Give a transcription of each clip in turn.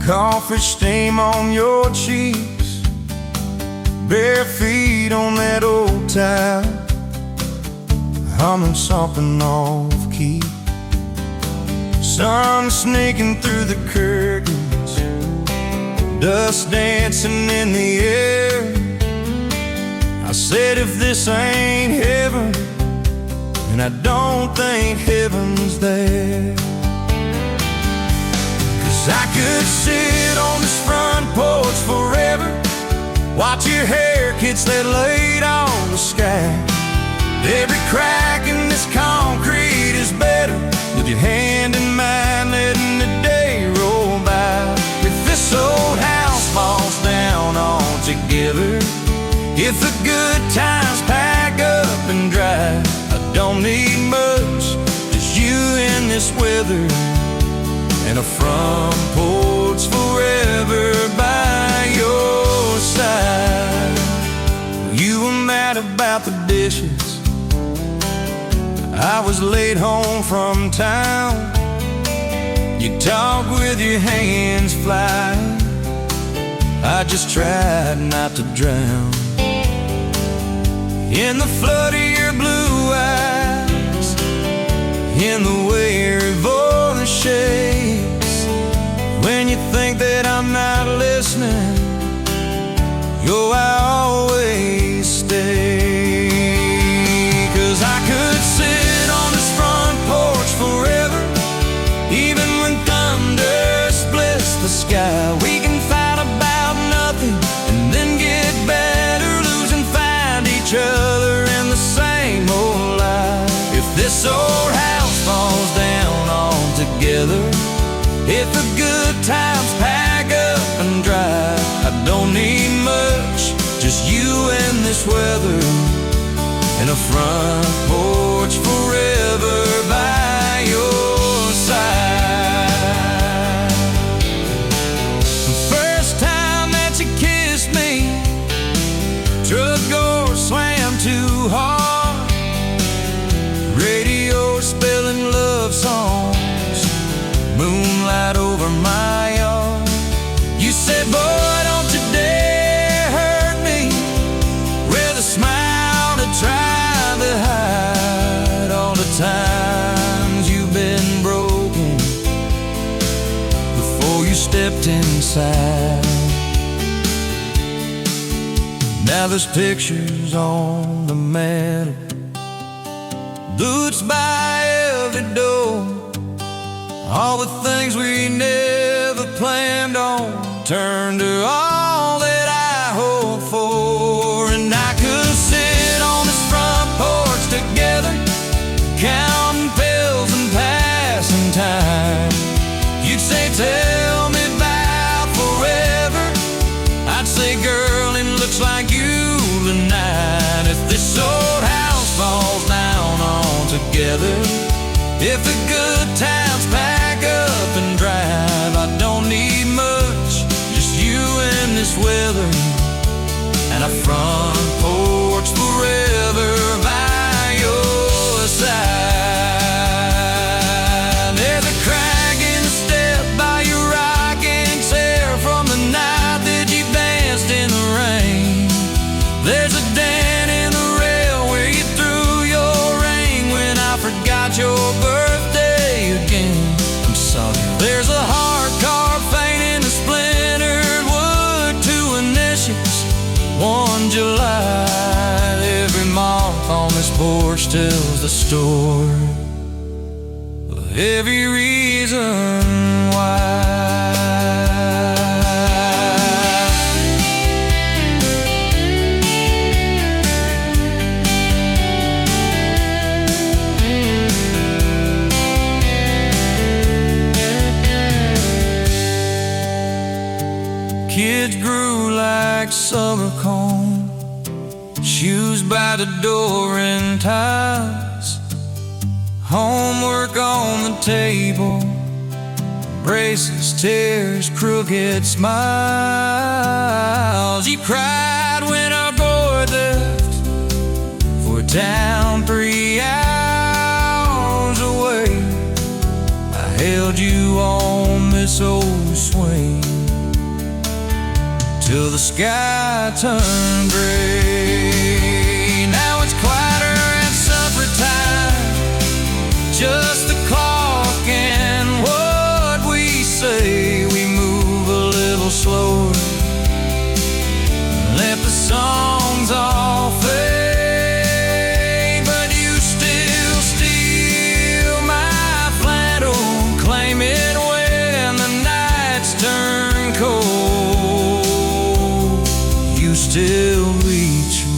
coffee stain on your cheeks, bare feet on that old tile, humming something off key. Sun sneaking through the curtains, dust dancing in the air. I said, if this ain't heaven, and I don't think heaven's there. 'Cause I could sit on this front porch forever, watch your hair kids that laid on the sky. Every crack in this concrete is better with your hand in mine, letting the day roll by. If this old house falls down altogether, if the good times pack up and drive, I don't need much, just you in this weather, and a front porch forever by your side. You were mad about the dishes, I was late home from town. You talk with your hands flying, I just tried not to drown in the flood of your blue eyes, in the way your voice shakes. When you think that I'm not listening, yo, I always stay. 'Cause I could sit on this front porch forever, even when thunder splits the sky. We can fight about nothing and then get better, lose and find each other in the same old life. If this old house falls down altogether, if the good times pack up and drive, I don't need much, just you and this weather, and a front porch forever by your side. The first time that you kissed me, truck door slammed too hard, radio spelling love songs, moonlight over my yard. You said, boy, don't you dare hurt me, with a smile to try to hide all the times you've been broken before you stepped inside. Now there's pictures on the mantle, boots by every door, all the things we never planned on turned to all that I hope for. And I could sit on this front porch together, counting pills and passing time. You'd say, tell me about forever, I'd say, girl, it looks like you tonight. If this old house falls down altogether, if the good times pack up and drive, I don't need much, just you and this weather, and a front porch forever by your side. There's a crack in the step by your rocking chair from the night that you danced in the rain. There's a dent in the rail where you threw your ring when I forgot your birthday again. I'm sorry. There's a heart carved faint in the splintered wood, two initials, 1 July. Every mark on this porch tells the story of every reason why. Kids grew like summer corn, shoes by the door and ties, homework on the table, braces, tears, crooked smiles. You cried when our boy left for a town 3 hours away. I held you on this old swing till the sky turned gray. Now it's quieter at supper time, just the clock and what we say. We move a little slower, let the songs all fade, but you still steal my flannel, claim it when the nights turn cold. You still reach me.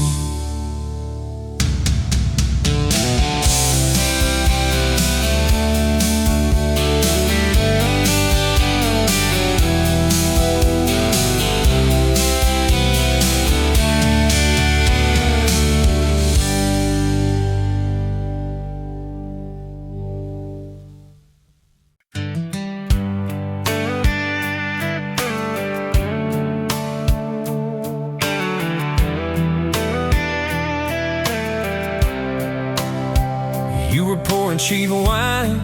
You were pouring cheap wine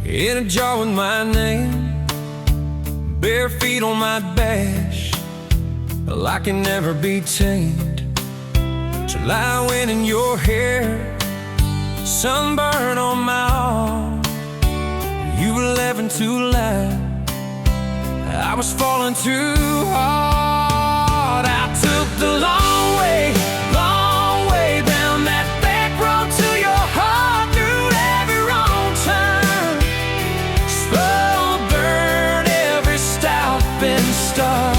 in a jar with my name, bare feet on my dash, well, I can never be tamed. July wind in your hair, sunburn on my arm. You were laughing too loud, I was falling too hard. I took the long way down that back road to your heart, through every wrong turn, slow burn every stop and start.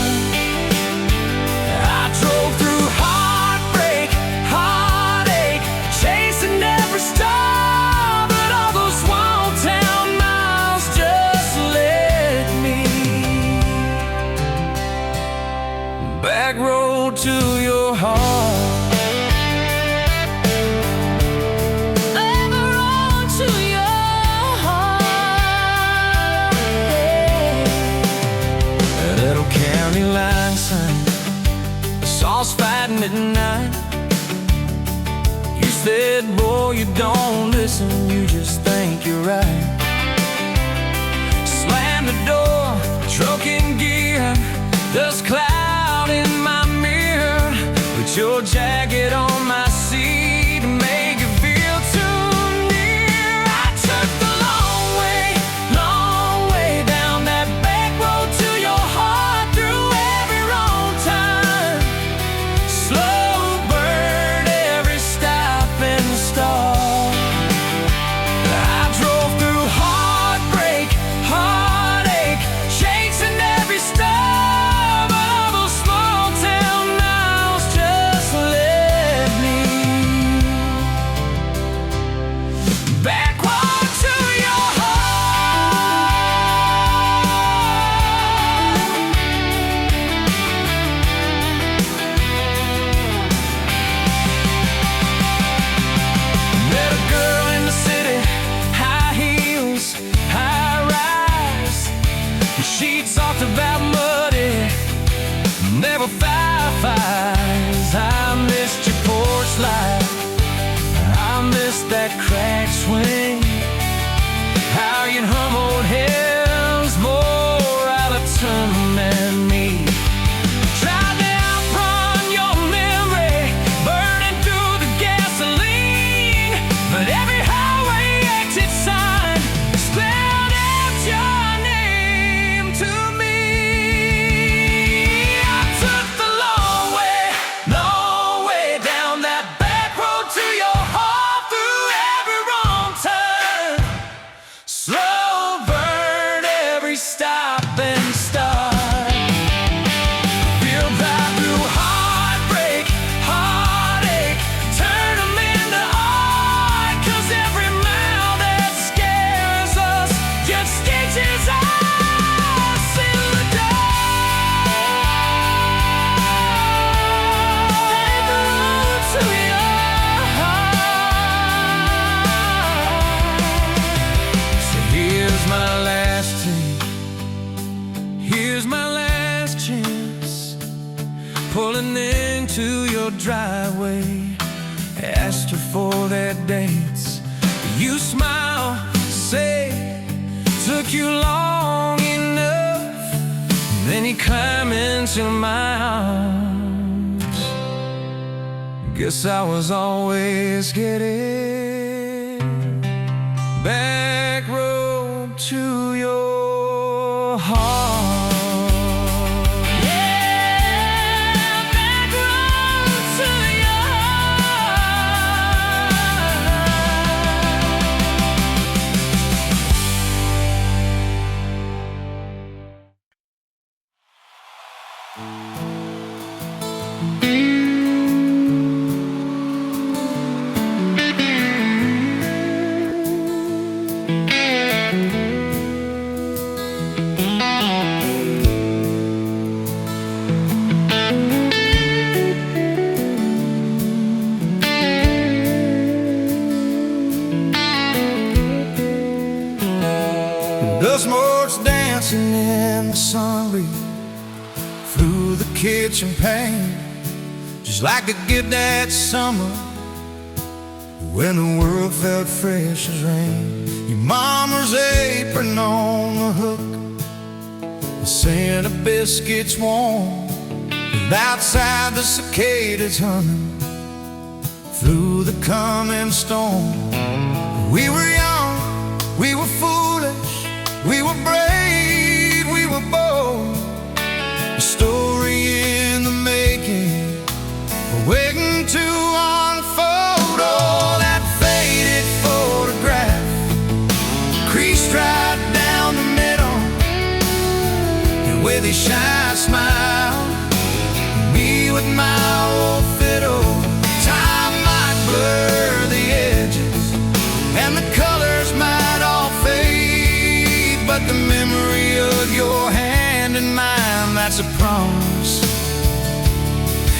I drove through heartbreak, heartache, chasing every star, but all those small town miles just led me back road to your heart. Saws fighting at night. You said, boy, you don't listen, you just think you're right. Slammed the door, truck in gear, dust cloud in my mirror. Put your jacket on my seat and make it feel too near. I took the long way down that back road to your heart, through every wrong time, slow burn every stop and start. I drove through heartbreak, heartache, chasing every star, but all those small town miles just led me backward to your heart. Met a girl in the city, high heels, high rise. She talked about muddy, never fireflies. I missed your porch light, I missed that crack swing, how you'd hum old hymns more out of tune than me. Tried to outrun your memory, burning through the gasoline, but every highway exit sign spelled out your name to me. I took the long way down that back road to your heart, through every wrong turn, slow burn every stop and start. Feel back through heartbreak, heartache, turn them into art, 'cause every mile that scares us just stitches us in the dark. To your heart. So here's my last take, here's my last chance, pulling into your driveway. Asked her for their dates, you smile, say, took you long enough. Then he climb in into my arms. Guess I was always getting back road to your heart. The smoke's dancing in the sunbeam through the kitchen pane, just like a gift that summer when the world felt fresh as rain. Your mama's apron on the hook, the scent of biscuits warm, and outside the cicadas humming through the coming storm. We were young, we were foolish, we were brave, we were bold. A story in the making, waiting to unfold. Oh, that faded photograph, creased right down the middle, and with a shy smile, me with my old fiddle. Time might blur the edges, and the colors might all fade, but the memory of your hand in mine, that's a promise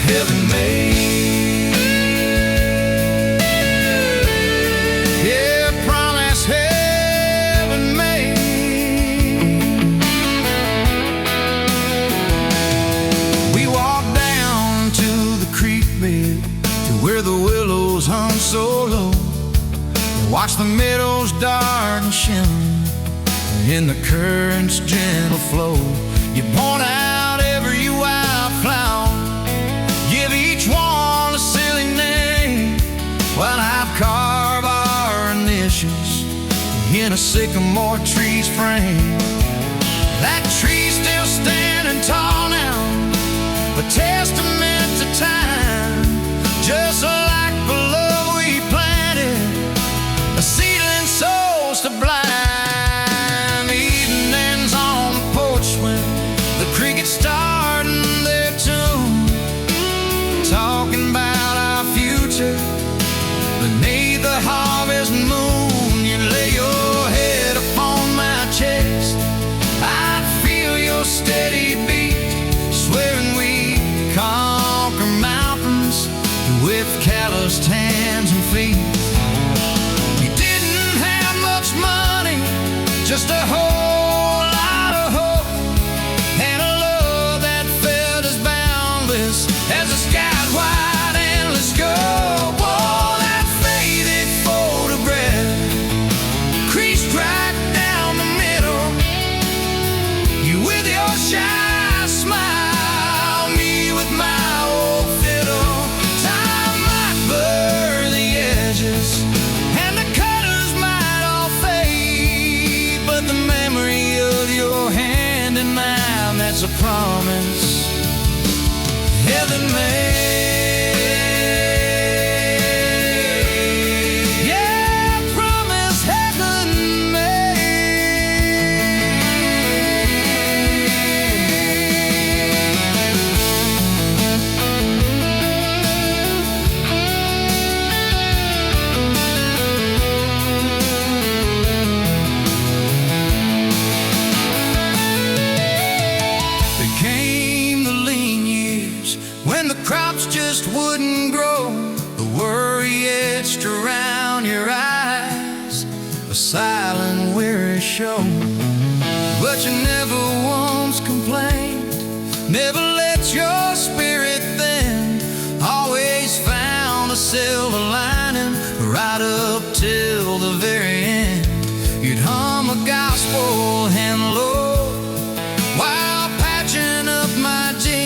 heaven made. Yeah, promise heaven made. We walked down to the creek bed, to where the willows hung so low, and watched the meadows dark and shimmer in the current's gentle flow. You point out every wildflower, give each one a silly name, while I've carved our initials in a sycamore tree's frame. That tree's still standing tall now, a testament to time, just like the love we planted, a seedling souls to blind. Crickets starting their tune, talking about our future beneath the harvest moon. You lay your head upon my chest, I feel your steady beat, swearing we conquer mountains with calloused hands and feet. You didn't have much money, just a whole lot of hope, and a love that felt as boundless as the sky's wide endless scope. Oh, that faded photograph, creased right down the middle, you with your shy smile, me with my old fiddle. Time might blur the edges, and the colors might all fade, but the memory of your hand in mine, that's a promise heaven made. Yeah, promise heaven made. There came the lean years when the crops just wouldn't grow, the worry etched around your eyes, a silent weary show. But you never once complained, never let your spirit thin, always found a silver lining right up till the very end. You'd hum a gospel hymn low while patching up my jeans,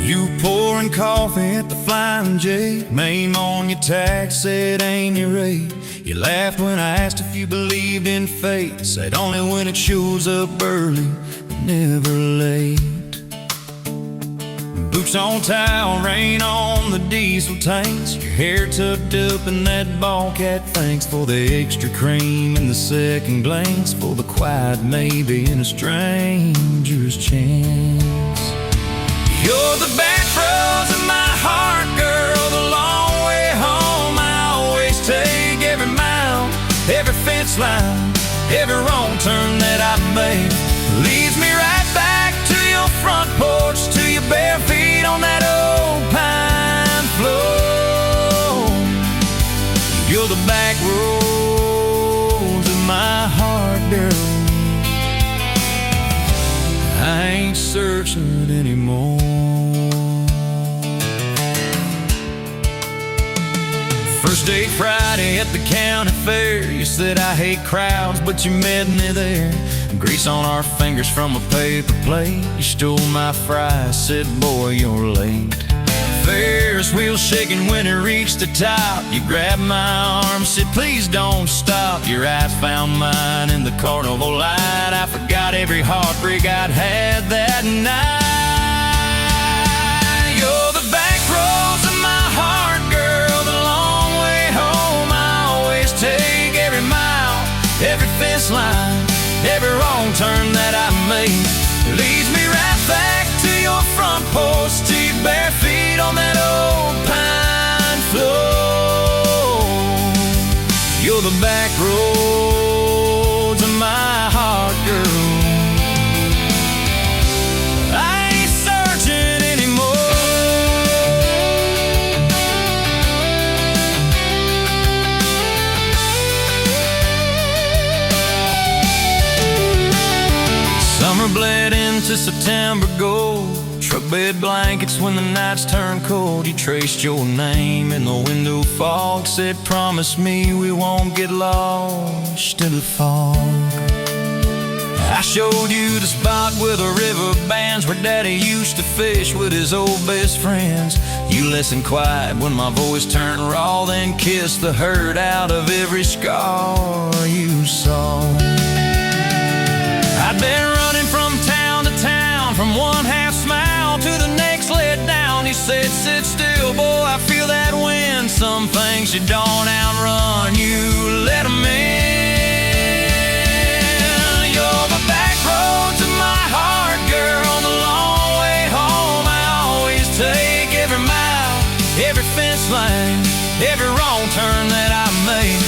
You pouring coffee at the Flying J, name on your tax said ain't your rate. You laughed when I asked if you believed in fate, said only when it shows up early, never late. Boots on towel, rain on the diesel tanks, your hair tucked up in that ball cap. Thanks for the extra cream and the second glance, for the quiet maybe in a stranger's chance. You're the back roads of my heart, girl, the long way home I always take. Every mile, every fence line, every wrong turn that I make leads me right back to your front porch, to your bare feet on that old pine floor. You're the back roads of my heart, girl. I ain't searching anymore. First date Friday at the county fair, you said I hate crowds, but you met me there. Grease on our fingers from a paper plate, you stole my fries, said boy you're late. Ferris wheel shaking when it reached the top, you grabbed my arm, said please don't stop. Your eyes found mine in the carnival light, I forgot every heartbreak I'd had that night. You're the back roads of my heart, girl, the long way home I always take. Every mile, every fence line, every wrong turn that I make leads me right back to your front porch, to your bare feet on that old pine floor. You're the back roads of my heart, girl. I ain't searching anymore. Summer bled into September gold, truck bed blankets when the nights turn cold. You traced your name in the window fog, said promise me we won't get lost in the fog. I showed you the spot where the river bands, where Daddy used to fish with his old best friends. You listened quiet when my voice turned raw, then kissed the hurt out of every scar you saw. I'd been running from town to town, from one half smile to the next let down. You said sit still, boy, I feel that wind. Some things you don't outrun, you let them in. You're the back roads of my heart, girl, the long way home I always take. Every mile, every fence line, every wrong turn that I make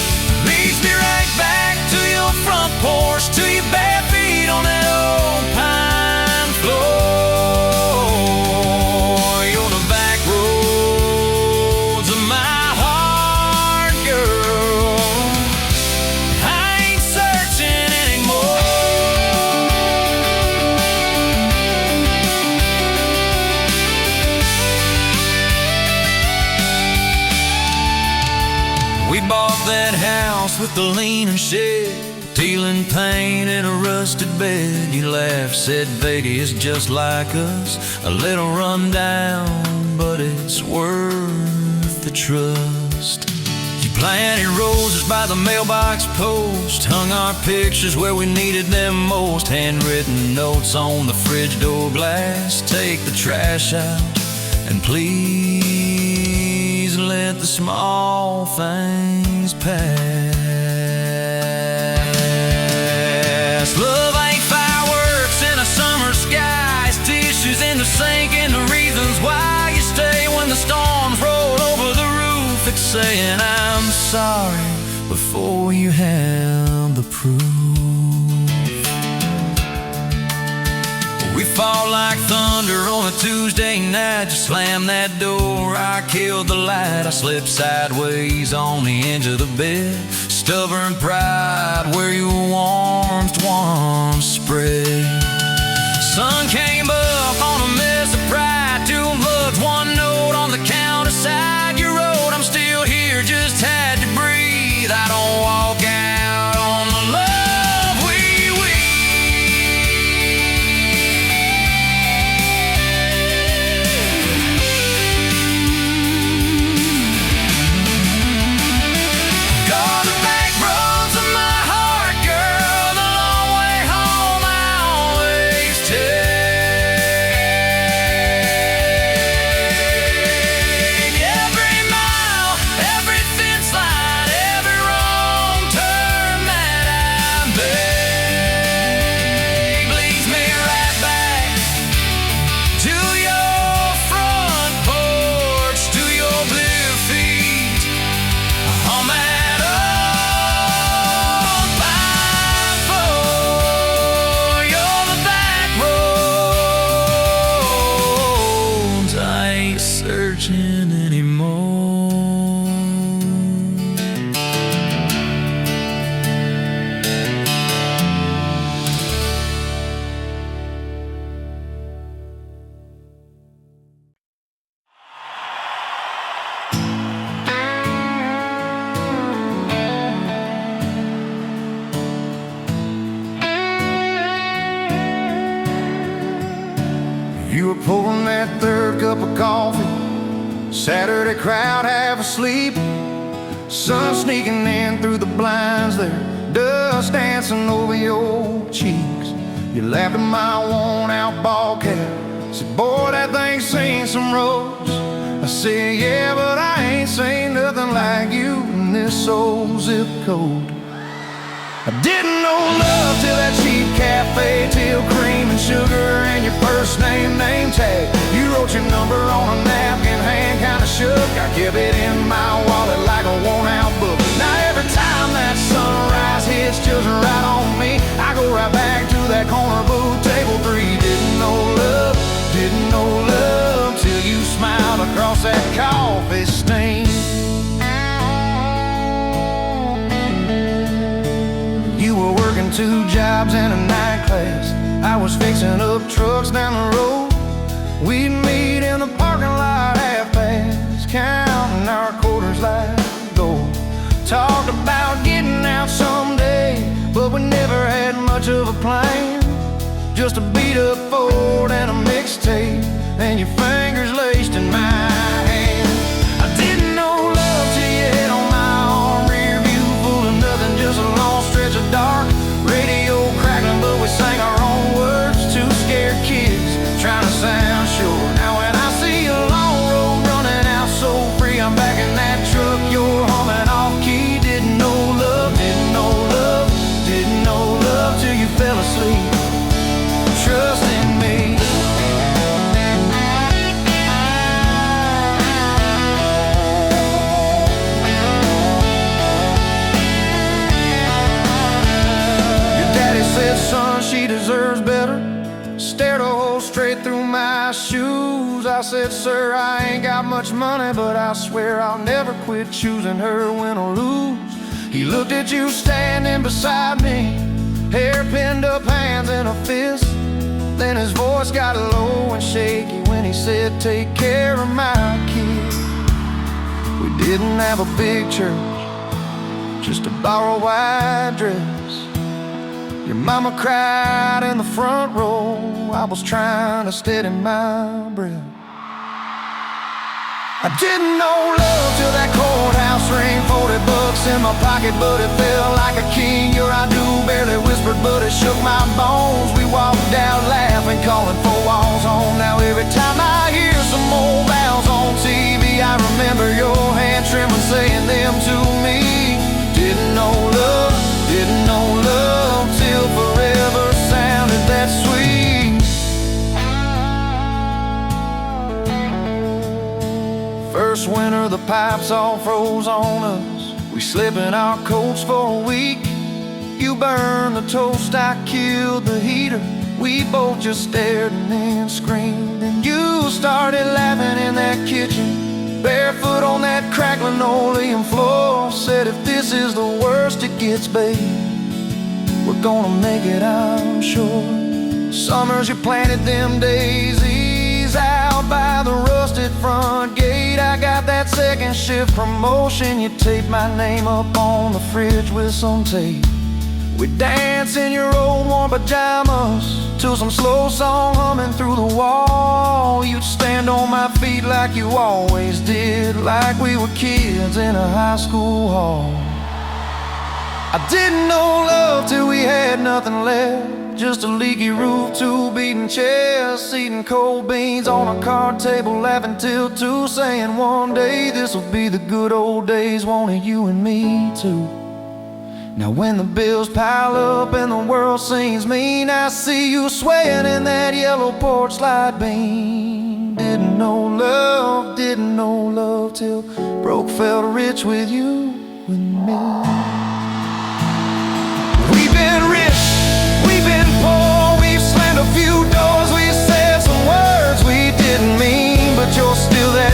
leads me right back to your front porch, to your bare feet on that old pine floor. You're the back roads of my heart, girl. I ain't searching anymore. We bought that house with the leaning shed, dealing paint in a rusted bed. You laughed, said baby, it's just like us, a little run down, but it's worth the trust. You planted roses by the mailbox post, hung our pictures where we needed them most. Handwritten notes on the fridge door glass, take the trash out and please let the small things pass. Love ain't fireworks in a summer sky, it's tissues in the sink and the reasons why you stay when the storms roll over the roof. It's saying I'm sorry before you have the proof. We fall like thunder on a Tuesday night, just slam that door, I killed the light. I slipped sideways on the edge of the bed, stubborn pride where your warmth once spread. Sun came up on a mess of pride, two lugs, one note on the counterside. You wrote, I'm still here, just had to breathe. I don't walk out on the love searching anymore. You were pouring that third cup of coffee, Saturday crowd half asleep, sun sneaking in through the blinds there, dust dancing over your cheeks. You laughed at my worn-out ball cap, said, boy, that thing's seen some roads. I said, yeah, but I ain't seen nothing like you in this old zip code. I didn't know love till that cheap cafe, till cream and sugar and your first name tag. You wrote your number on a napkin, hand kinda shook. I kept it in my wallet like a worn-out book. Now every time that sunrise hits just right on me, I go right back to that corner booth, table 3. Didn't know love till you smiled across that coffee stain. You were working 2 jobs and a night class. I was fixing up trucks down the road. We'd meet in the parking lot half-past, counting our quarters like gold. Talked about getting out someday, but we never had much of a plan. Just a beat-up Ford and a mixtape, and your fingers laced in my hand. I didn't know love till you hit on my arm, rear view full of nothing, just a long stretch of dark. Radio crackling, but we sang our own words. 2 scared kids trying to sound sure. Now when I see a long road running out so free, I'm back in that truck, you're humming off key. Didn't know love till you fell asleep. Trust in me. Said, son, she deserves better. Stared a hole straight through my shoes. I said, sir, I ain't got much money, but I swear I'll never quit choosing her, win or lose. He looked at you standing beside me, hair pinned up, hands in a fist. Then his voice got low and shaky when he said, take care of my kid. We didn't have a big church, just a borrowed white dress. Your mama cried in the front row. I was trying to steady my breath. I didn't know love till that courthouse ring. 40 bucks in my pocket, but it felt like a king. Your I do barely whispered, but it shook my bones. We walked out laughing, calling 4 walls home. Now every time I hear some old vows on TV, I remember your hand trembling, saying them to me. Didn't know love till forever sounded that sweet. First winter the pipes all froze on us. We slept in our coats for a week. You burned the toast, I killed the heater. We both just stared and then screamed. And you started laughing in that kitchen, barefoot on that cracked linoleum floor. Said, if this is the worst it gets, babe, we're gonna make it, I'm sure. Summers you planted them daisies out by the rusted front gate. I got that second shift promotion. You taped my name up on the fridge with some tape. We dance in your old warm pajamas to some slow song humming through the wall. You'd stand on my feet like you always did, like we were kids in a high school hall. I didn't know love till we had nothing left, just a leaky roof, 2 beating chests, eating cold beans on a card table, laughing till 2, saying one day this'll be the good old days, wanted you and me too. Now when the bills pile up and the world seems mean, I see you swaying in that yellow porch light beam. Didn't know love till broke felt rich with you and me. We've been rich, we've been poor, we've slammed a few doors, we said some words we didn't mean, but you're still that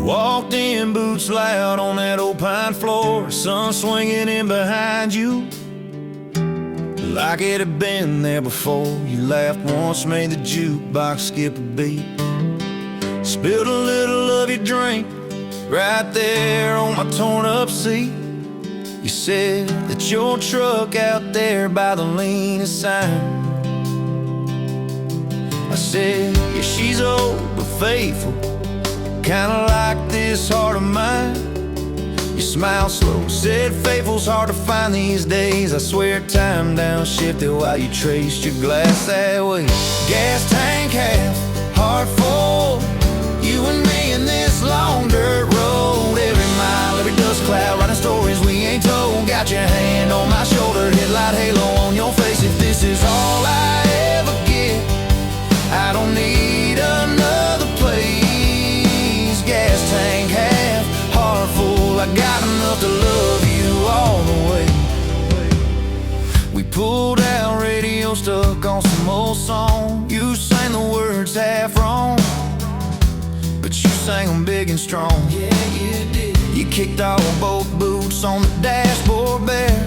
Walked in, boots loud on that old pine floor, sun swinging in behind you like it had been there before. You laughed once, made the jukebox skip a beat, spilled a little of your drink right there on my torn up seat. You said that your truck out there by the leanest sign. I said, yeah, she's old but faithful, kinda like this heart of mine. You smiled slow, said faithful's hard to find these days. I swear time downshifted while you traced your glass that way. Gas tank half, heart full, you and me in this long dirt road. Every mile, every dust cloud, writing stories we ain't told. Got your hand on my shoulder, headlight halo on your face. If this is all I ever get, I don't need another place. Gas tank half, heart full, I got enough to love you all the way. We pulled out, radio stuck on some old song. You sang the words half wrong, but you sang them big and strong. Yeah, you did. You kicked off both boots on the dashboard bare,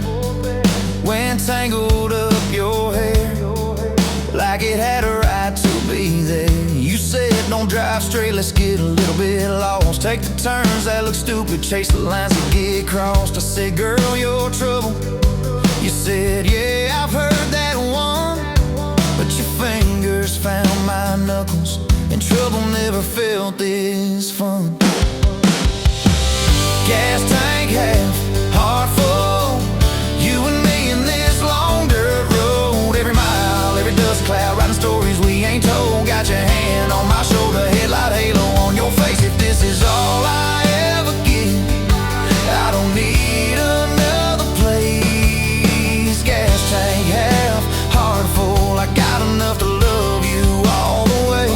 when tangled up your hair like it had a right to be there. You said don't drive straight, let's get a little bit lost. Take the turns that look stupid, chase the lines that get crossed. I said, girl, you're trouble. You said, yeah, I've heard that one, but your fingers found my knuckles, and trouble never felt this fun. Gas tank half, heart full, you and me in this long dirt road. Every mile, every dust cloud, writing stories we ain't told. Got your hand on my shoulder, headlight halo on your face. If this is all I ever get, I don't need another place. Gas tank half, heart full, I got enough to love you all the way.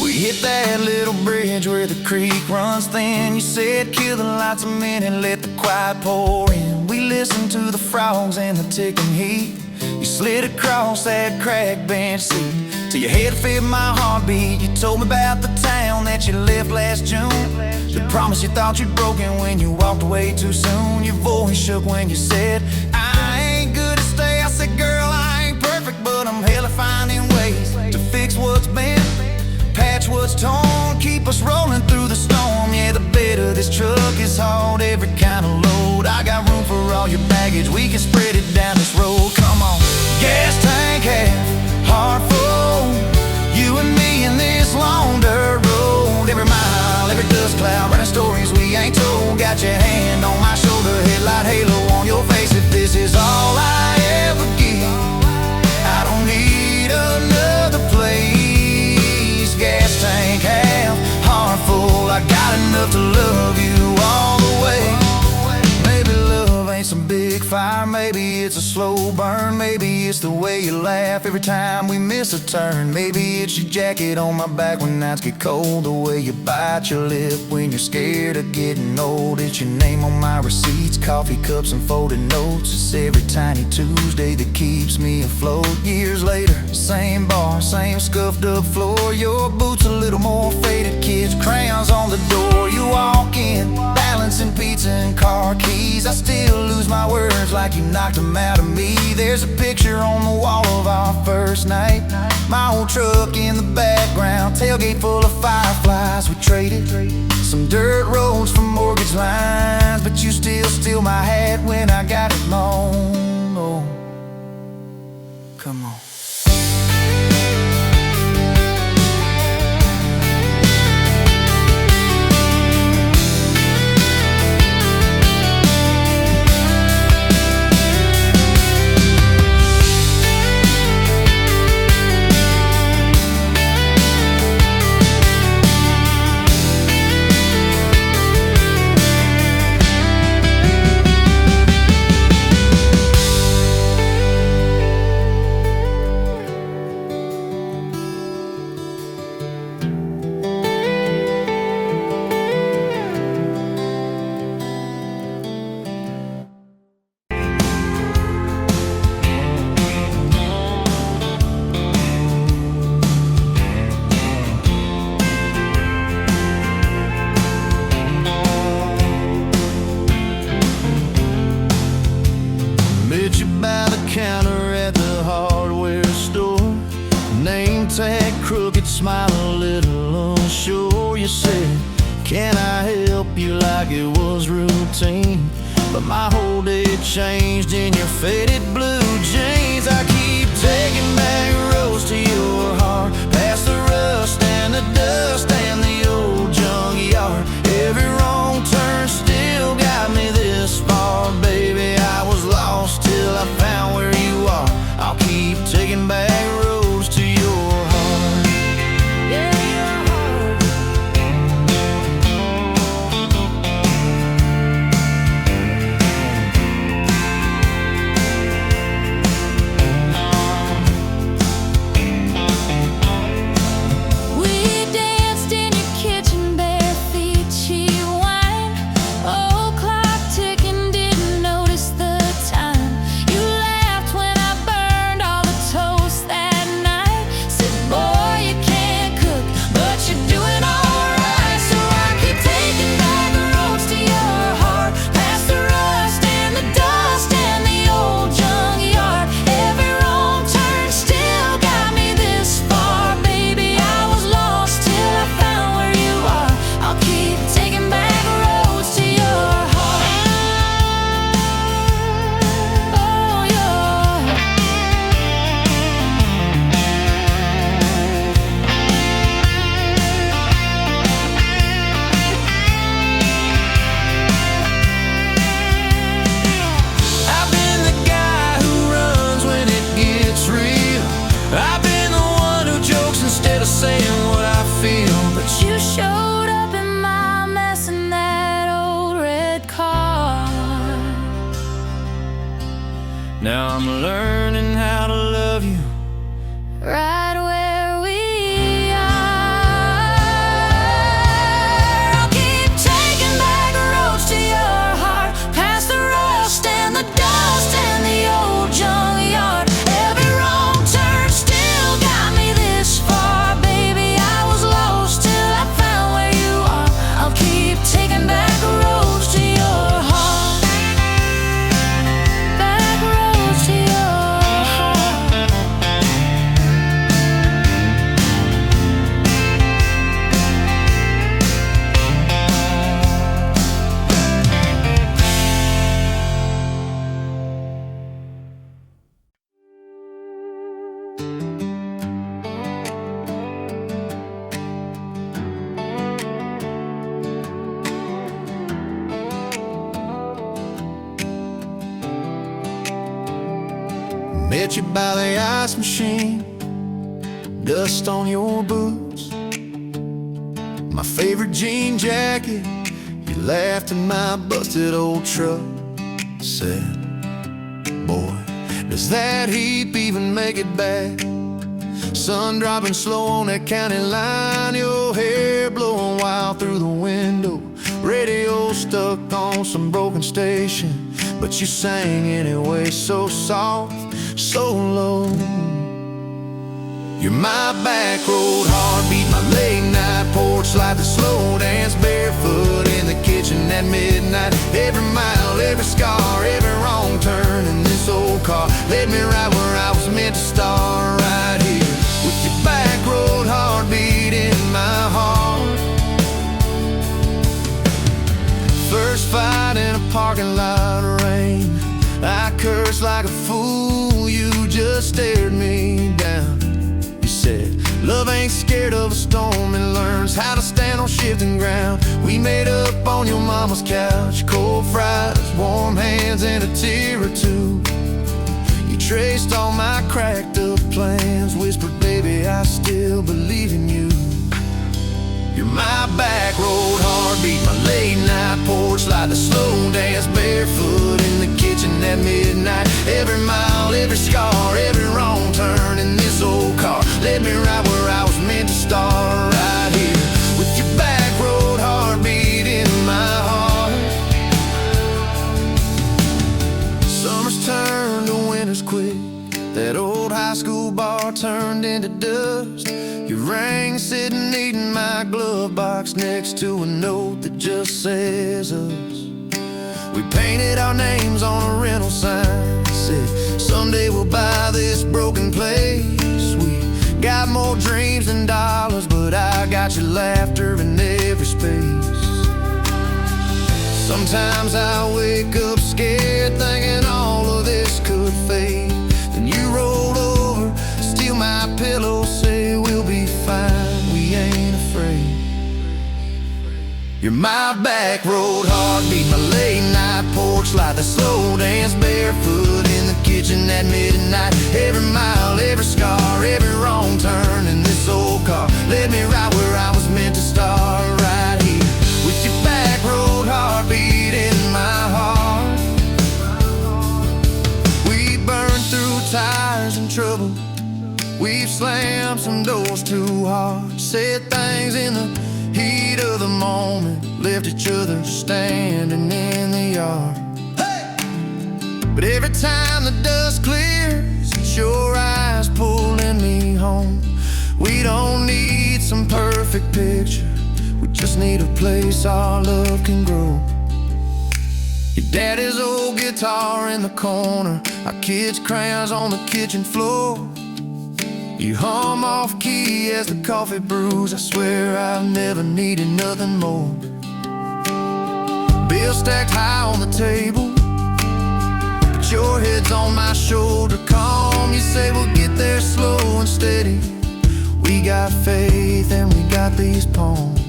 We hit that little bridge where the creek runs thin. You said kill the lights a minute, let the quiet pour in. We listened to the frogs and the ticking heat. You slid across that cracked bench seat till your head fit my heartbeat. You told me about the town that you left last June, the promise you thought you'd broken when you walked away too soon. Your voice shook when you said, I ain't good to stay. I said, girl, I ain't perfect, but I'm hella finding ways to fix what's bent, patch what's torn, keep us rolling through the storm. Yeah, the bed of this truck is hauled every kind of load. I got room for all your baggage, we can spread it down this road. Come on. Gas tank half, heart full, you and me in this long dirt road. Every mile, every dust cloud, writing stories we ain't told. Got your hand on my shoulder, headlight halo on your face. If this is all I ever get, I don't need another place. Gas tank half, heart full, I got enough to love you all the way. Maybe love ain't some big fire, maybe it's a slow burn. Maybe it's the way you laugh every time we miss a turn. Maybe it's your jacket on my back when nights get cold, the way you bite your lip when you're scared of getting old. It's your name on my receipts, coffee cups and folded notes. It's every tiny Tuesday that keeps me afloat. Years later, same bar, same scuffed up floor. Your boots a little more faded, kids' crayons on the door. You walk in, balancing pizza and car keys. I still lose my words like you knocked them out of me. There's a picture on the wall of our first night, my old truck in the background, tailgate full of fireflies. We traded some dirt roads for mortgage lines, but you still steal my hat when I got it mown. Oh, come on. crooked smile, a little unsure. You said, can I help you, like it was routine? But my whole day changed in your faded blue jeans. I keep taking back roads to your heart, past the rust and the dust and the old junkyard. Every wrong turn still got me this far, baby. I was lost till I found where you are. I'll keep taking back roads to your heart. Yeah, your heart. We danced in your kitchen, bare feet, cheap wine. Old clock ticking, didn't notice the time. You laughed when I burned all the toast that night. Said, boy, you can't cook, but you're doing alright. So I keep taking back the roads to your heart, past the rust and the dust and the old junkyard. Every wrong turn still got me this far, baby. I was lost till I found where you are. I'll keep taking back roads to your heart. Oh, your I've been the guy who runs when it gets real. I've been the one who jokes instead of saying what I feel. But you showed up in my mess in that old red car. Now I'm learning how to love you right where we are. I'll keep taking back roads to your heart, past the rust and the dust and the old junkyard. Every wrong turn still got me this far, baby. I was lost till I found where you are. I'll keep taking back roads to your heart, back roads to your heart. Met you by the ice machine, dust on your boots, my favorite jean jacket. You laughed at my busted old truck. Said, boy, does that heap even make it back? Sun dropping slow on that county line, your hair blowing wild through the window. Radio stuck on some broken station, but you sang anyway, so soft, so low. You're my back road heartbeat, my late night porch light, the slow dance barefoot in the kitchen at midnight. Every mile, every scar, every wrong turn in this old car led me right where I was meant to start, right here with your back road heartbeat in my heart. First fight in a parking lot of rain, I cursed like a fool, you just stared me down. You said, love ain't scared of a storm, it learns how to stand on shifting ground. We made up on your mama's couch, cold fries, warm hands, and a tear or two. You traced all my cracked up plans, whispered, baby, I still believe in you. You're my back road heartbeat, my late night porch light, the slow dance barefoot in the kitchen at midnight. Every mile, every scar, every wrong turn in this old car led me right where I was meant to start, right here with your back road heartbeat in my heart. Summers turned to winters quick, that old high school bar turned into dust. Your ring sitting neat in my glove box next to a note that just says us. We painted our names on a rental sign, said someday we'll buy this broken place. We got got more dreams than dollars, but I got your laughter in every space. Sometimes I wake up scared, thinking all of this could fade. Then you roll over, steal my pillow, say we'll be fine, we ain't afraid. You're my back road heartbeat, my late night porch light, the slow dance barefoot in the kitchen at midnight. Every mile, every scar, every wrong turn in this old car led me right where I was meant to start, right here with your back road heartbeat in my heart. We burned through tires and trouble, we've slammed some doors too hard, said things in the heat of the moment, left each other standing in the yard. Hey! But every time the dust clears, it's your eyes pulling me home. We don't need some perfect picture, we just need a place our love can grow. Your daddy's old guitar in the corner, our kids' crayons on the kitchen floor. You hum off key as the coffee brews, I swear I've never needed nothing more. Bills stacked high on the table, but your head's on my shoulder, calm. You say we'll get there slow and steady. We got faith and we got these palms.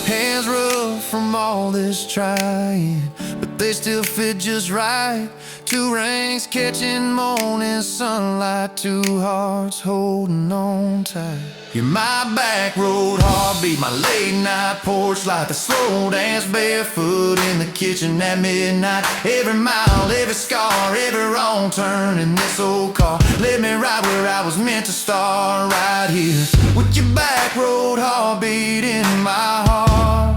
Hands rough from all this trying, but they still fit just right. Two rings catching morning sunlight, two hearts holding on tight. You're my back road heartbeat, my late night porch light, the slow dance barefoot in the kitchen at midnight. Every mile, every scar, every wrong turn in this old car led me right where I was meant to start, right here with your back road heartbeat in my heart.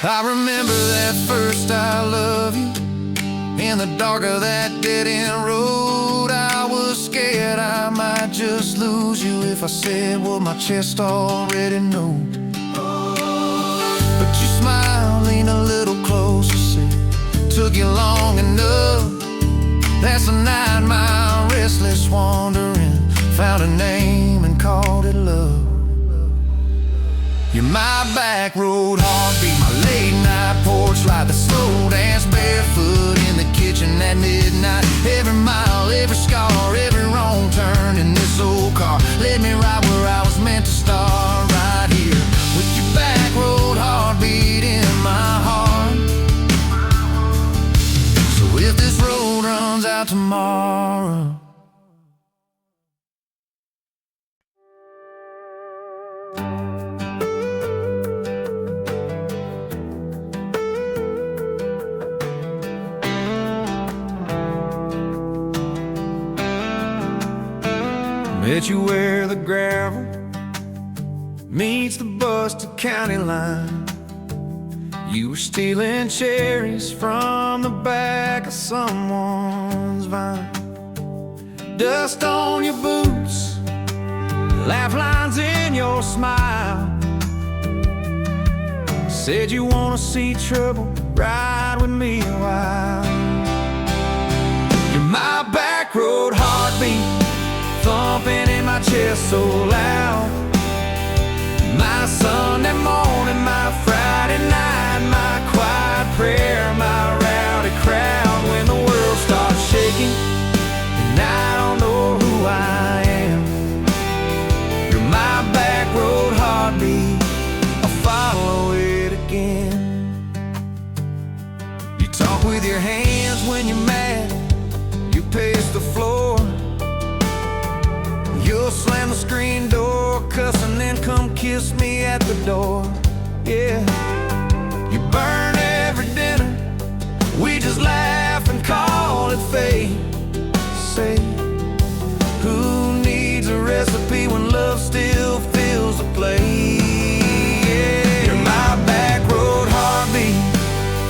I remember that first I love you, in the dark of that dead-end road. I was scared I might just lose you if I said what my chest already knows. But you smiled, leaned a little closer, said, took you long enough. That's a 9-mile restless wandering, found a name and called it love. You're my back road heartbeat, my late night porch light, the slow dance barefoot in the kitchen at midnight. Every mile, every scar, every wrong turn in this old car led me right where I was meant to start, right here with your back road heartbeat in my heart. So if this road runs out tomorrow, met you where the gravel meets the Busted County line. You were stealing cherries from the back of someone's vine. Dust on your boots, laugh lines in your smile. Said you wanna see trouble, ride with me a while. You're my back road heartbeat, thumping in my chest so loud. My Sunday morning, my Friday night, my quiet prayer, my rowdy crowd. When the world starts shaking and I don't know who I am, you're my back road heartbeat, I'll follow it again. You talk with your hands when you're mad, you pace the floor. You'll slam the screen door, cuss, and then come kiss me at the door. Yeah, you burn every dinner, we just laugh and call it fate. Say, who needs a recipe when love still fills the plate? Yeah, you're my back road heartbeat,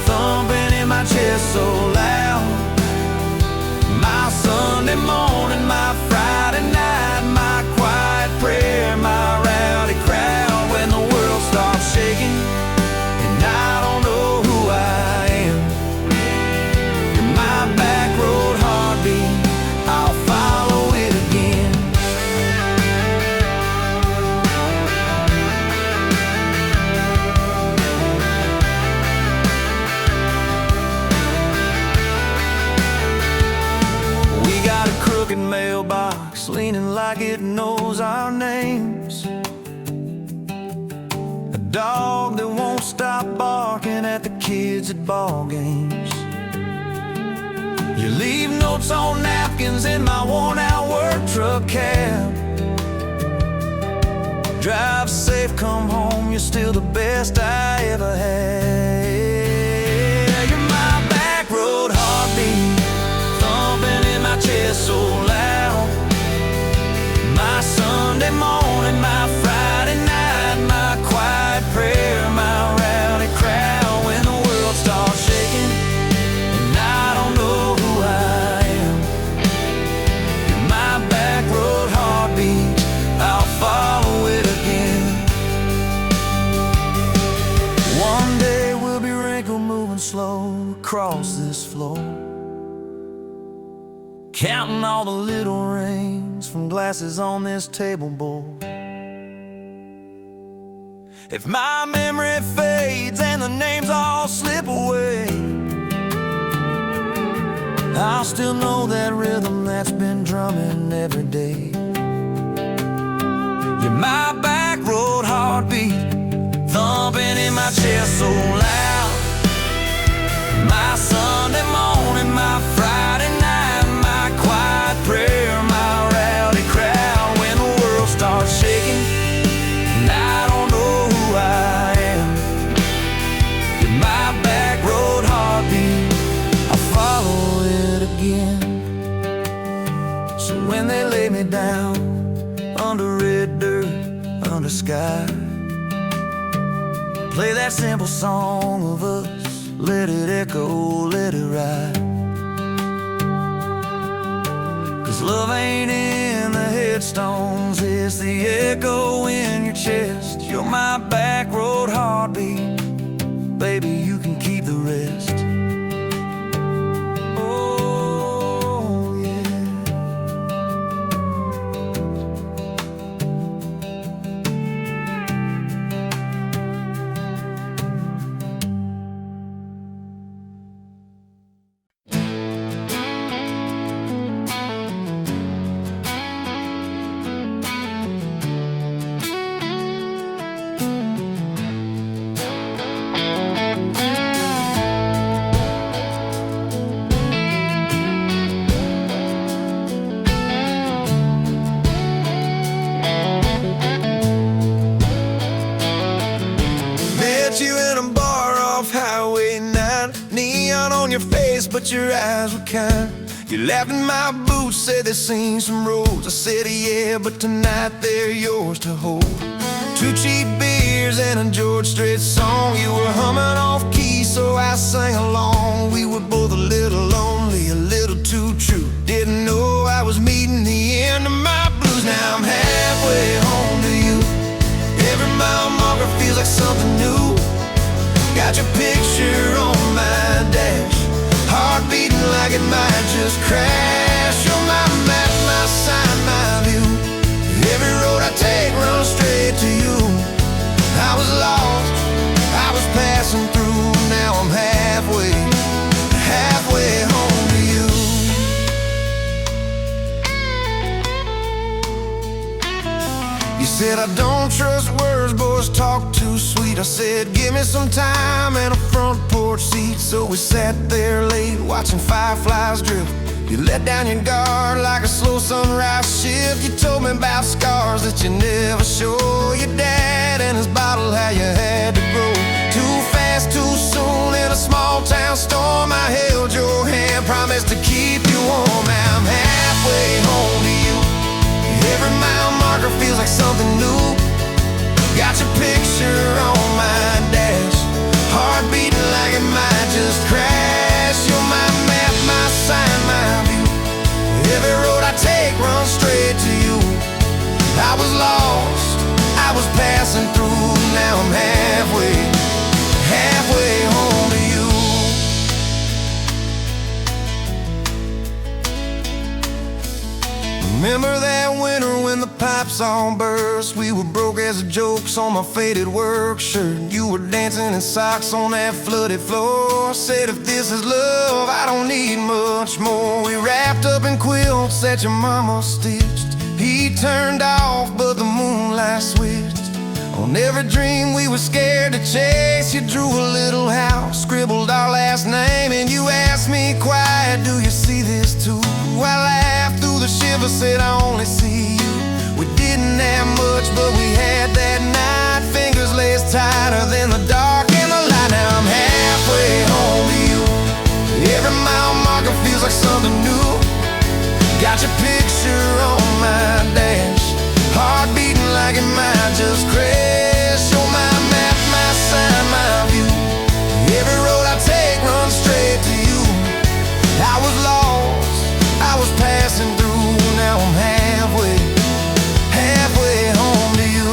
thumping in my chest so loud. My Sunday morning, my Friday night, my quiet prayer, my rowdy crowd. When the world starts shaking and I don't know who I am, you're my back road heartbeat, I'll box, leaning like it knows our names. A dog that won't stop barking at the kids at ball games. You leave notes on napkins in my worn-out work truck cab. Drive safe, come home, you're still the best I ever had. You're my back road heartbeat, thumping in my chest so loud. My Sunday morning, my Friday night, my quiet prayer, my rowdy crowd. When the world starts shaking and I don't know who I am, you're my back road heartbeat, I'll follow it again. One day we'll be wrinkled, moving slow across this floor, counting all the little rings from glasses on this table board. If my memory fades and the names all slip away, I'll still know that rhythm that's been drumming every day. You're my back road heartbeat, thumping in my chest so loud. My Sunday morning, my Friday night, my quiet prayer, my rowdy crowd. When the world starts shaking and I don't know who I am, you're my back road heartbeat, I'll follow it again. So when they lay me down under red dirt, under sky, play that simple song of us, let it echo, let it ride. 'Cause love ain't in the headstones, it's the echo in your chest. You're my back road heartbeat, baby, you can keep the rest. Oh, yeah. You in a bar off Highway 9, neon on your face, but your eyes were kind. You laughed in my boots, said they've seen some roads. I said yeah, but tonight they're yours to hold. 2 cheap beers and a George Strait song. You were humming off key, so I sang along. We were both a little lonely, a little too true. Didn't know I was meeting the end of my blues. Now I'm halfway home to you. Every mile marker feels like something new. Got your picture on my dash, heart beating like it might just crash. You're my map, my sign, my view. Every road I take runs straight to you. I was lost, I was passing through. Now I'm halfway home to you. You said I don't trust words, boys talk too sweet. I said give me some time and a front porch seat. So we sat there late watching fireflies drift. You let down your guard like a slow sunrise shift. You told me about scars that you never show. Your dad and his bottle, how you had to grow too fast, too soon in a small town storm. I held your hand, promised to keep you warm. Now I'm halfway home to you. Every mile marker feels like something new. Got your picture on my dash, heart beating like it might just crash. You're my map, my sign, my view. Every road I take runs straight to you. I was lost, I was passing through. Now I'm halfway home to you. Remember that winter when the pipes all burst? We were broke as the jokes on my faded work shirt. You were dancing in socks on that flooded floor. Said if this is love, I don't need much more. We wrapped up in quilts that your mama stitched. Heat turned off, but the moonlight switched. On every dream we were scared to chase, you drew a little house, scribbled our last name, and you asked me quiet, do you see this too? I laughed through the shiver, said I only see you. We didn't have much, but we had that night. Fingers laced tighter than the dark and the light. Now I'm halfway home to you. Every mile marker feels like something new. Got your picture on my dash, heart beating like it might just crash. You're my map, my sign, my view. Every road I take runs straight to you. I was lost, I was passing through. Now I'm halfway home to you.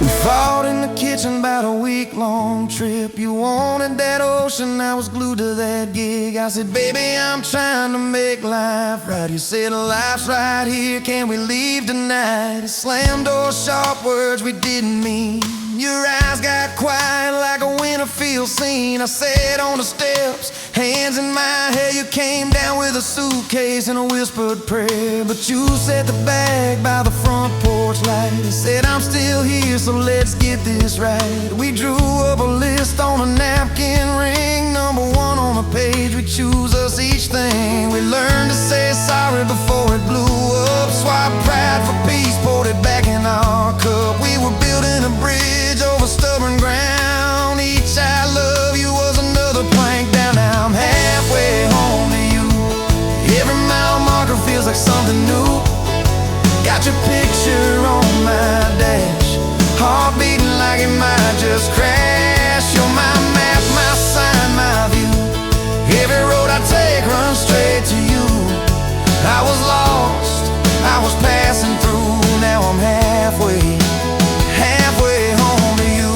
We fought in the kitchen about a week-long trip. You wanted that ocean, I was glued to that gig. I said, baby, I'm trying to make life right. You said, life's right here, can we leave tonight? Slam door, sharp words we didn't mean. Your eyes got quiet like a Winterfield scene. I sat on the steps, hands in my hair. You came down with a suitcase and a whispered prayer. But you set the bag by the front porch light and said, I'm still here, so let's get this right. We drew up a list on a napkin ring, number one on the page. We choose us each thing. We learned to say sorry before it blew up. Swap pride for peace, poured it back in our cup. We were building a bridge over stubborn ground. Each I love you was another plank down. Now I'm halfway home to you. Every mile marker feels like something new. Got your picture on my dash, heart beating like it might just crash. You're my map, my sign, my view. Every road I take runs straight to you. I was lost, I was passing through. Now I'm halfway home to you.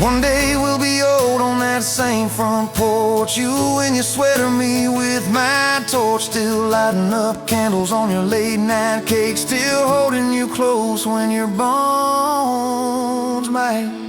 One day we'll be old on that same front porch. You in your sweater, me with my torch. Still lighting up candles on your late night cake. Still holding you close when your bones might.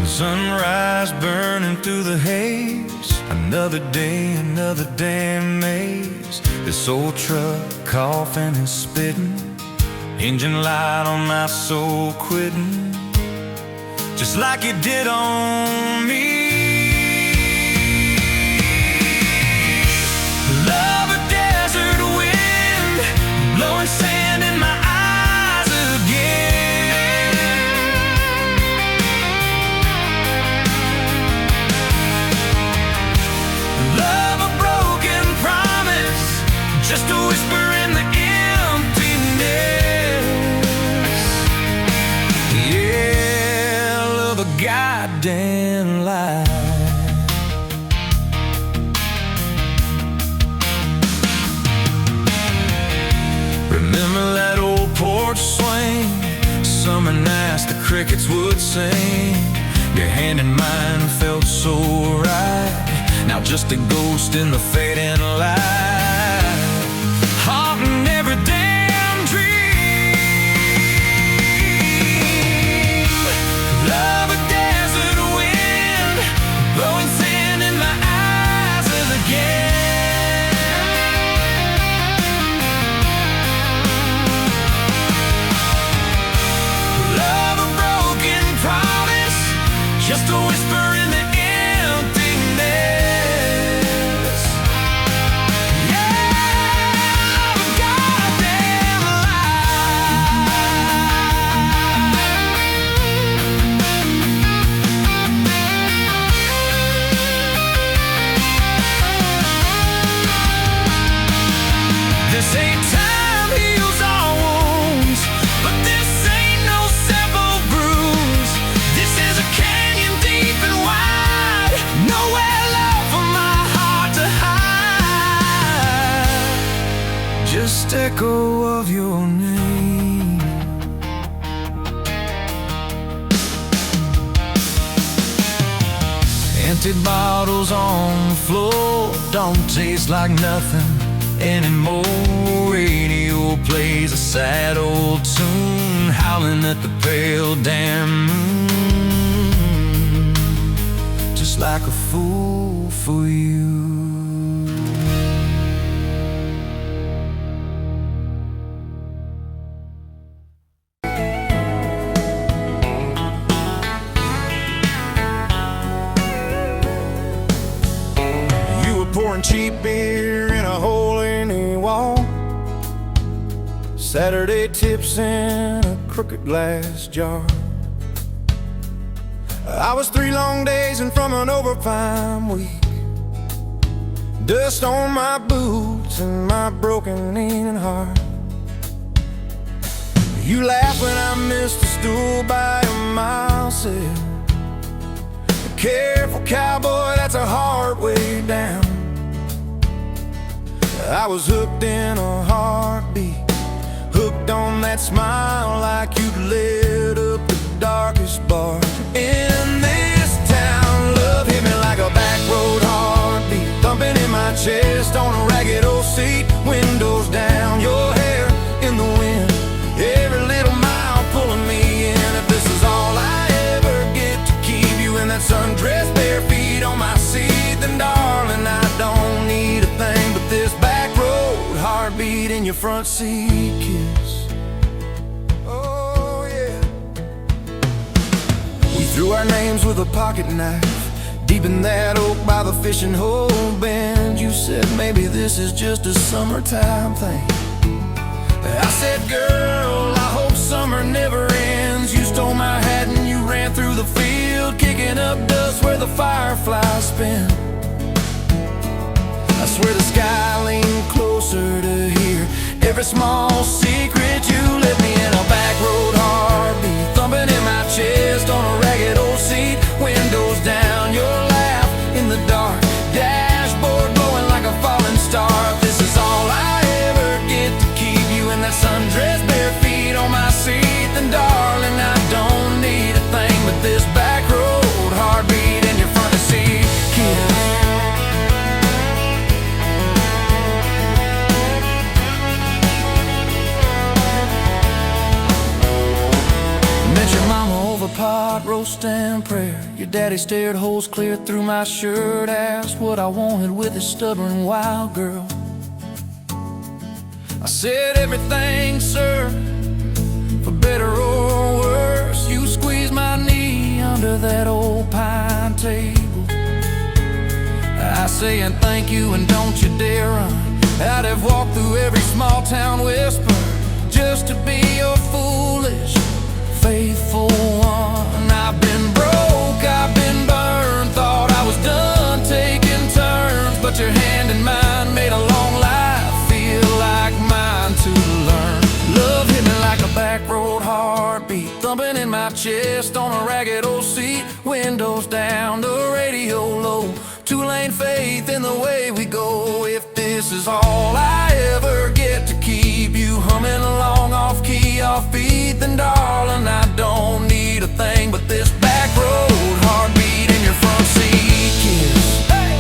Sunrise burning through the haze. Another day, another damn maze. This old truck coughing and spitting. Engine light on my soul quitting, just like it did on me. Love a desert wind, blowing sand in my eyes again. Love a broken promise, just a whisper in the emptiness. Yeah, love a goddamn lie. Remember that old porch swing? Summer nights the crickets would sing. Your hand in mine felt so right. Now just a ghost in the fading light, haunting every damn dream. Love a desert wind, blowing sand in my eyes again. last echo of your name. Empty bottles on the floor don't taste like nothing anymore. Radio plays a sad old tune, howling at the pale damn moon, just like a fool for you. Pouring cheap beer in a hole in the wall, Saturday tips in a crooked glass jar. I was 3 long days and from an overtime week, dust on my boots and my broken aching heart. You laugh when I missed a stool by myself. Careful cowboy, that's a hard way down. I was hooked in a heartbeat, hooked on that smile like you'd lit up the darkest bar in this town. Love hit me like a back road heartbeat, thumping in my chest on a ragged old seat. Windows down, your hair in the wind, every little mile pulling me in. If this is all I ever get to keep you in that sundress, bare feet on my seat, then darling, I don't need a thing but this back road heartbeat in your front seat kiss. Oh yeah. We threw our names with a pocket knife deep in that oak by the fishing hole bend. You said maybe this is just a summertime thing. I said, girl, I hope summer never ends. You stole my hat and you ran through the field, kicking up dust where the fireflies spin. I swear the sky leaned closer to hear every small secret. You let me in a back road heartbeat, thumping in my chest on a ragged old seat. Windows down, your laugh in the dark, dashboard glowing like a falling star. If this is all I ever get to keep you in that sundress, bare feet on my seat, then darling, I don't need a thing but this back road heartbeat in your front seat kiss. Your mama over pot roast and prayer. Your daddy stared holes clear through my shirt, asked what I wanted with his stubborn wild girl. I said everything, sir, for better or worse. You squeezed my knee under that old pine table. I say and thank you and don't you dare run. I'd have walked through every small town whisper just to be your foolish faithful one. I've been broke, I've been burned, thought I was done taking turns, but your hand in mine made a long life feel like mine to learn. Love hit me like a back road heartbeat, thumping in my chest on a ragged old seat. Windows down, the radio low, 2-lane faith in the way we go. If this is all I ever get to keep you humming along off key, off beat, then darling, I don't need a thing but this back road heartbeat in your front seat kiss. Hey!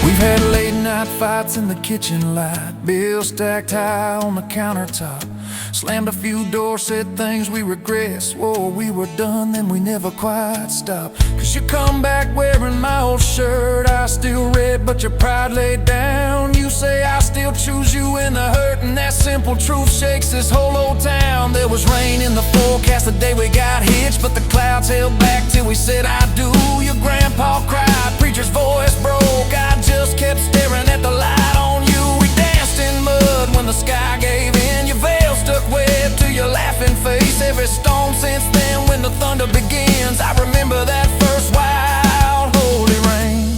We've had late night fights in the kitchen light, bills stacked high on the countertop. Slammed a few doors, said things we regret, swore we were done, then we never quite stopped. Cause you come back wearing my old shirt, I still red but your pride laid down. You say I still choose you in the hurt, and that simple truth shakes this whole old town. There was rain in the forecast the day we got hitched, but the clouds held back till we said I do. Your grandpa cried, preacher's voice broke, I just kept staring at the light on you. We danced in mud when the sky gave in, your veil stuck wet to your laughing face. Every storm since then when the thunder begins, I remember that first wild holy rain.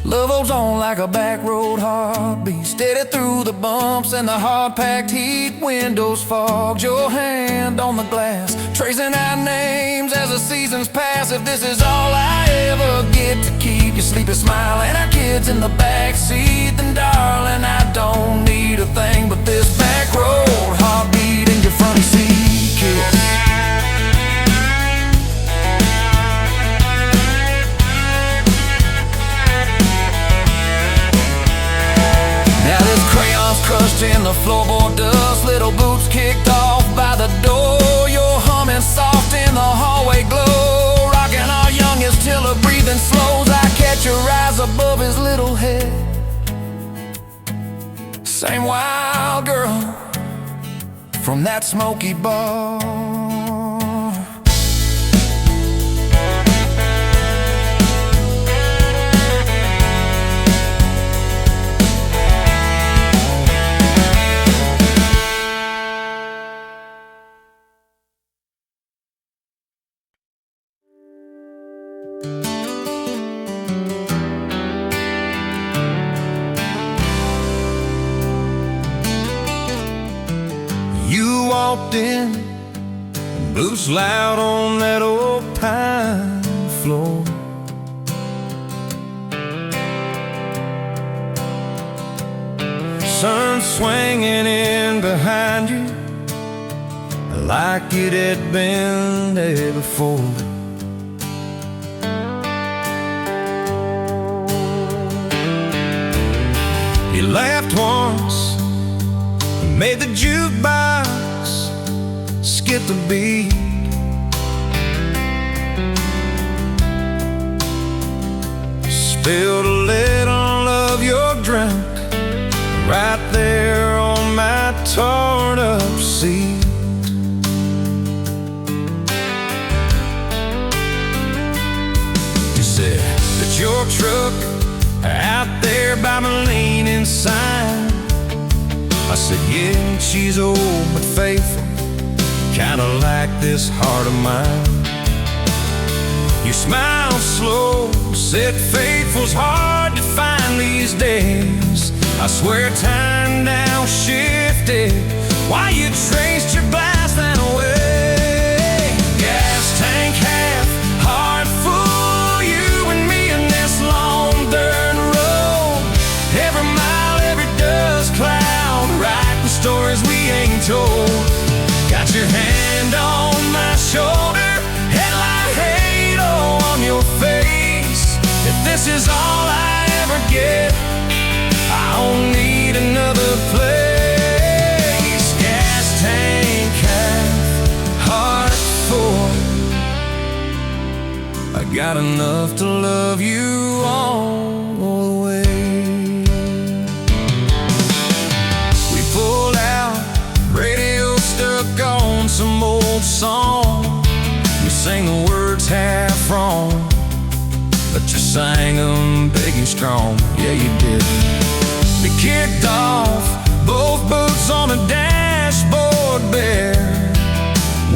Love holds on like a back road heartbeat, steady through the bumps and the hard-packed heat. Windows fogged, your hand on the glass, tracing out names as the seasons pass. If this is all I ever get to keep you sleeping, smiling, our kids in the backseat, then darling, I don't need a thing but this back road heartbeat in your front seat kiss. Now this crayon's crushed in the floorboard dust, little boots kicked off by the door. You're humming soft in the hallway glow, rocking our youngest till her breathing slows. I catch your eyes above his little head. Same wild girl from that smoky bar. You walked in, boots loud on that old pine floor. Sun swinging in behind you like it had been there before. You laughed once, made the jukebox skip the beat. Spilled a little of your drink right there on my torn up seat. You said that your truck out there by my leaning sign. I said, yeah, she's old but faithful, kinda like this heart of mine. You smiled slow, said faithful's hard to find these days. I swear time now shifted while you traced your glass that away. Gas tank half, heart full, you and me in this long dirt road. Every mile, every dust cloud, writing stories we ain't told. Got your hand on my shoulder, headlight halo on your face. If this is all I ever get, I don't need another place. Gas tank half, heart full, I got enough to love you all the way. We pulled out, radio stuck on some old song. You sang the words half wrong, but you sang them big and strong. Yeah, you did. We kicked off, both boots on the dashboard bare.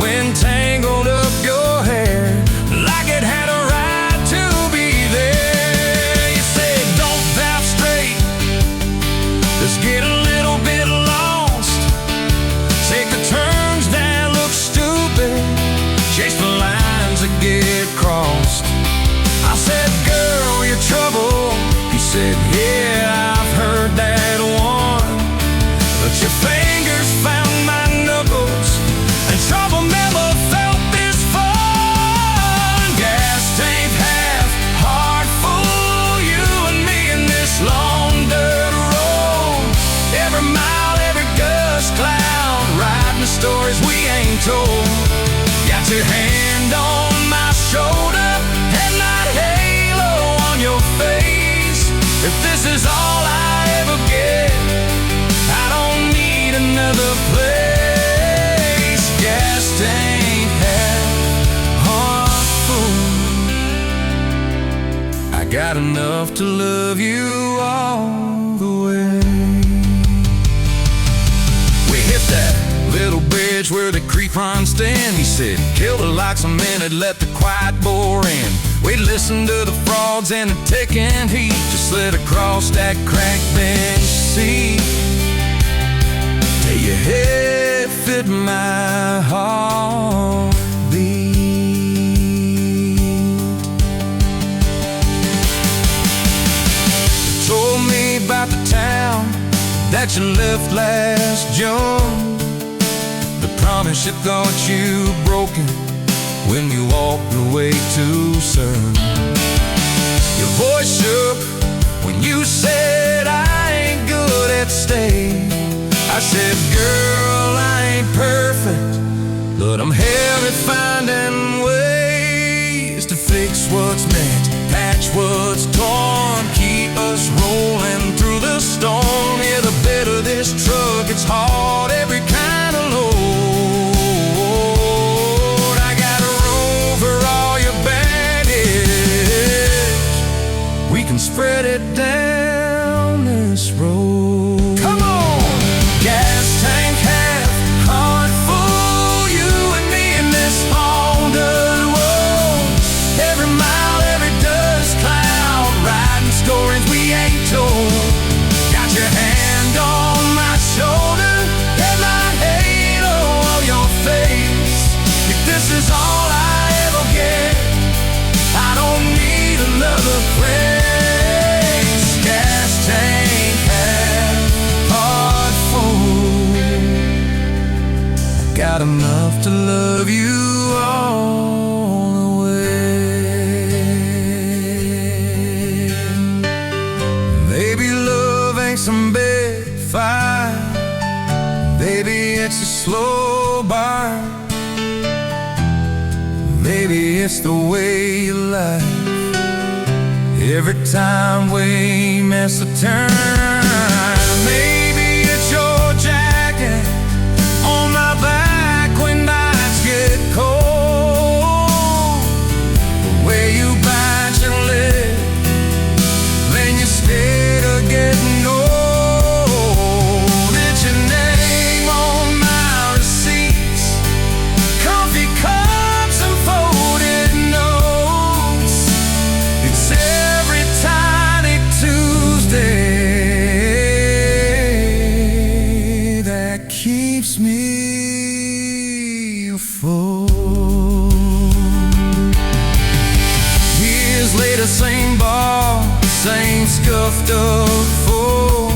Wind tangled up your hair like it had a right to be there. You said, don't valve straight, let's get a little bit lost. Take the turns that look stupid, chase the lines that get crossed. I said, girl, you're trouble. He said, yeah, I've heard that one. But your fingers found my knuckles, and trouble never felt this fun. Gas tank half, heart full, you and me in this long dirt road. Every mile, every gust cloud, writing the stories we ain't told. Got your hand on my shoulder, headlight halo on your face. If this is all I ever get, I don't need another place. Gas tank half, heart full, I got enough to love you all the way. We hit that little bridge where the creek runs stand. He said, killed her like some men had let the quiet bore in. We listened to the frogs and the ticking heat, just slid across that cracked bench seat till your head fit my heart. that you left last June, the promise you thought you broken when you walked away too soon. Your voice shook when you said, I ain't good at staying. I said, girl, I ain't perfect, but I'm hell at finding ways to fix what's meant, patch what's torn, keep us rolling through the storm. Yeah, the bed of this truck, it's hard, every kind of load. I got room for all your baggage. We can spread it down this road. Come on! Gas tank half, heart full, you and me in this Honda world. Every mile, every dust cloud, riding stories we ain't told. Got your hand on my shoulder, headlight halo on your face. If this is all I ever get, I don't need another praise. Gas tank half, heart full, got enough to love you all the way. Baby, love ain't some big fight. Baby, it's a slow burn. Baby, it's the way you lie. Every time we miss a turn. Maybe it's your jacket on my back when nights get cold. The way you bite your lip when you're scared of getting old. It's your name on my receipts, coffee cups and folded notes. It's every tiny Tuesday that keeps me afloat. Years later, same bar, same scuffed up fool.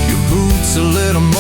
Your boots a little more